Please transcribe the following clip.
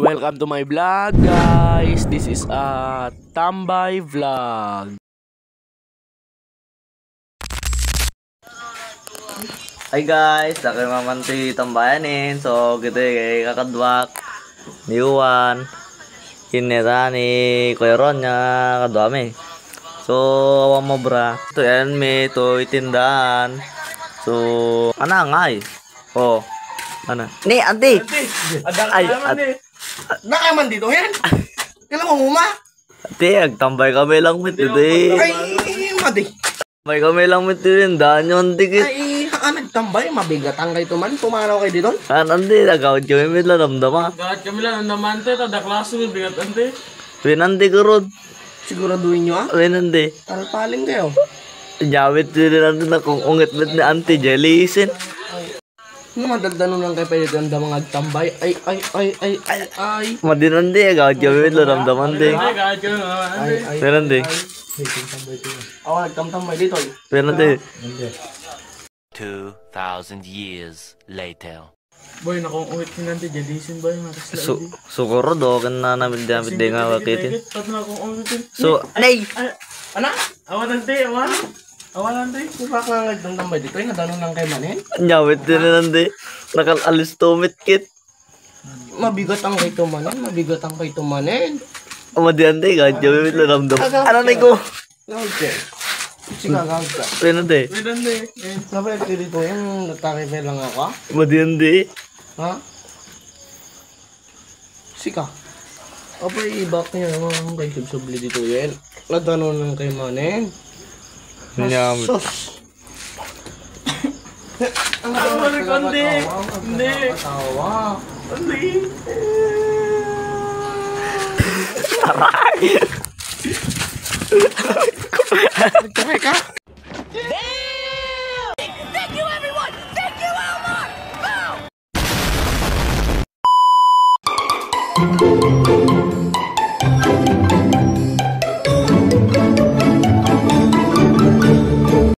Welcome to my vlog, guys. This is a tambay vlog. Hi guys, laki mamanti tambayanin. So gitu kay kakadwak ni Juan. Kineta ni Kuya Ron nya kadwami. So awang mo bra. To yan may to itindahan. So ana ngay. Oh. Ana. Ni auntie. Ay, Nakaman dito yan. Kailan mo uma? Ate, agtambay kami lang mit today. Ay, mati. Tambay kami lang mit din danyon dikit. Ay, nagtambay. Mabigat ang kayo man. Pumanaw kayo dito. Ante, agawad kami mit la damdama. Agawad kami lang naman te, tada klase mo bigat ante. Pinandi ko rod. Siguraduhin nyo ah. Pinandi. Talpaling kayo. Jawit din natin na kung ungit mit ni auntie jelisin. Madagdanon lang kayo pwede ang damang agtambay. Ay. Madinandi, agawad kami mit la damdaman di. Pinandi. Ako nagtamtambay dito. Pinandi. 2,000 years later. Boy, nakong uhit ni nanti jadisin boy matas la. Sukuro do kan na namin damit di nga wakitin. Tat na akong uhitin. So, nay. Ana, awan nanti, awan. Awan nanti. Supak lang nagtamtambay dito. Ay, nadanon lang kayo manin. Jawit din nandi. Nakalalis tumit kit. Mabigat ang kayo manin. Mabigat ang kayo manin. Madiandi, agawad kami mit la damdaman. Ano na ko? Gawag ka. Sige, gawag ka. Pinandi. Nanti. Napalit ko dito yung natakipay lang ako ah. Madiandi. Ha? Sika. Apay, ibak niya naman kay subli dito yan. Nadanon lang kay manin. Nyamit. Sus! Ang Ano ko hindi. Hindi. Tawa. Hindi. Nagtakay ka? Thank you, everyone! Thank you, Elmar! Boom!